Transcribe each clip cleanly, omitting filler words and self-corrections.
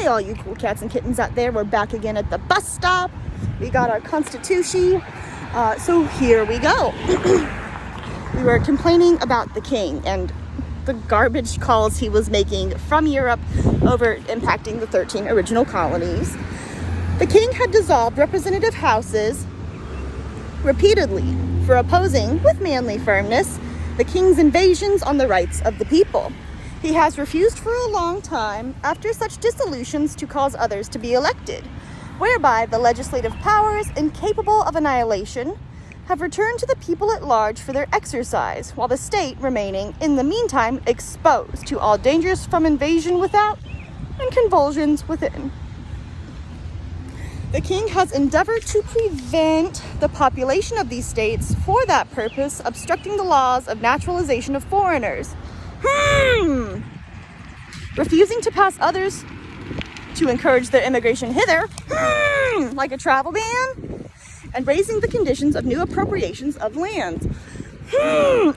Hey, all you cool cats and kittens out there, we're back again at the bus stop. We got our constitution. So here we go. We were complaining about the king and the garbage calls he was making from Europe over impacting the 13 original colonies. The king had dissolved representative houses repeatedly for opposing, with manly firmness, the king's invasions on the rights of the people. He has refused for a long time, after such dissolutions, to cause others to be elected, whereby the legislative powers, incapable of annihilation, have returned to the people at large for their exercise, while the state remaining, in the meantime, exposed to all dangers from invasion without and convulsions within. The king has endeavored to prevent the population of these states, for that purpose, obstructing the laws of naturalization of foreigners. Refusing to pass others to encourage their immigration hither, like a travel ban, and raising the conditions of new appropriations of lands.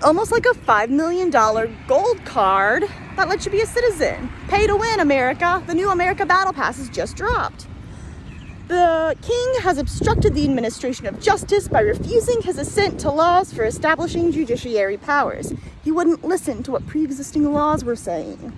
Almost like a $5 million gold card that lets you be a citizen. Pay to win, America. The new America Battle Pass has just dropped. The king has obstructed the administration of justice by refusing his assent to laws for establishing judiciary powers. He wouldn't listen to what pre-existing laws were saying.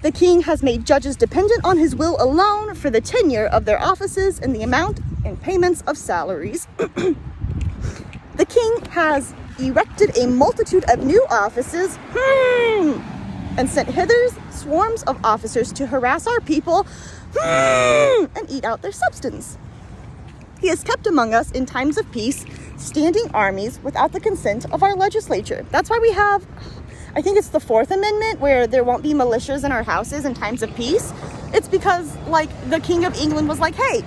The king has made judges dependent on his will alone for the tenure of their offices and the amount and payments of salaries. The king has erected a multitude of new offices and sent hither swarms of officers to harass our people and eat out their substance. He has kept among us in times of peace standing armies without the consent of our legislature. That's why we have, I think it's the 4th Amendment, where there won't be militias in our houses in times of peace. It's because, like, the King of England was like, hey,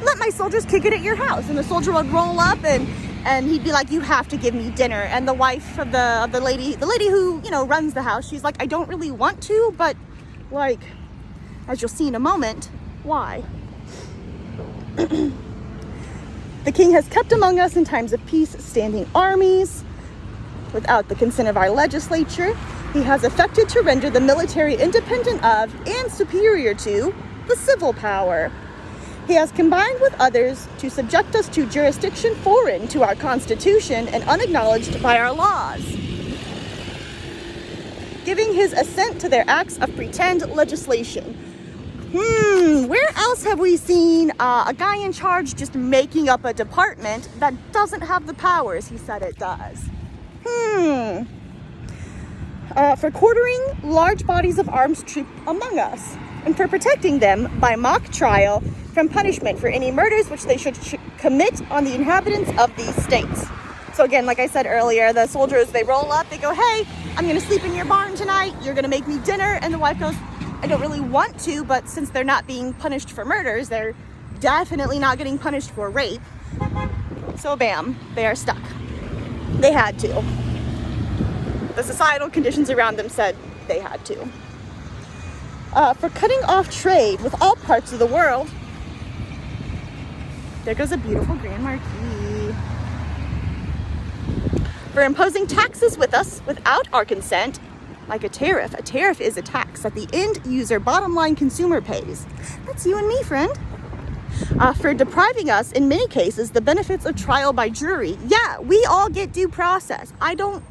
let my soldiers kick it at your house. And the soldier would roll up and he'd be like, you have to give me dinner. And the wife of the lady who, runs the house, she's like, I don't really want to, but, like, as you'll see in a moment, why? The king has kept among us in times of peace standing armies without the consent of our legislature. He has effected to render the military independent of and superior to the civil power. He has combined with others to subject us to jurisdiction foreign to our constitution and unacknowledged by our laws, giving his assent to their acts of pretend legislation. Where else have we seen a guy in charge just making up a department that doesn't have the powers he said it does? For quartering large bodies of armed troops among us, and for protecting them by mock trial from punishment for any murders which they should commit on the inhabitants of these states. So again, like I said earlier, the soldiers, they roll up, they go, hey, I'm going to sleep in your barn tonight, you're going to make me dinner, and the wife goes, I don't really want to, but since they're not being punished for murders, they're definitely not getting punished for rape. So bam, they are stuck. They had to. The societal conditions around them said they had to. For cutting off trade with all parts of the world. There goes a beautiful Grand Marquis. For imposing taxes with us without our consent, like a tariff. A tariff is a tax that the end user, bottom line consumer pays. That's you and me, friend. For depriving us, in many cases, the benefits of trial by jury. Yeah, we all get due process. I don't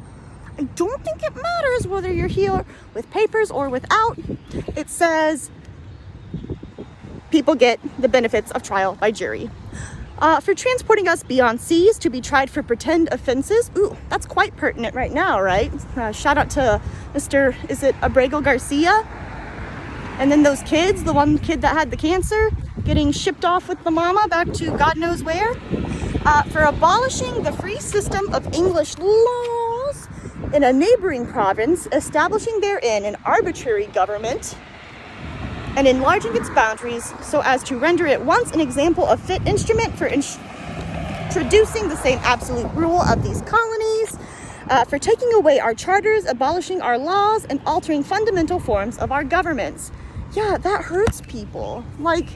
think it matters whether you're here with papers or without. It says people get the benefits of trial by jury. For transporting us beyond seas to be tried for pretend offenses. Ooh, that's quite pertinent right now, right? Shout out to Mr. Is it Abrego Garcia? And then those kids, the one kid that had the cancer, getting shipped off with the mama back to God knows where. For abolishing the free system of English laws in a neighboring province, establishing therein an arbitrary government, and enlarging its boundaries so as to render it once an example of fit instrument for introducing the same absolute rule of these colonies, for taking away our charters, abolishing our laws, and altering fundamental forms of our governments. Yeah, that hurts people. Like,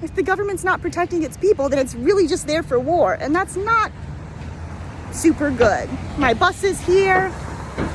if the government's not protecting its people, then it's really just there for war, and that's not super good. My bus is here.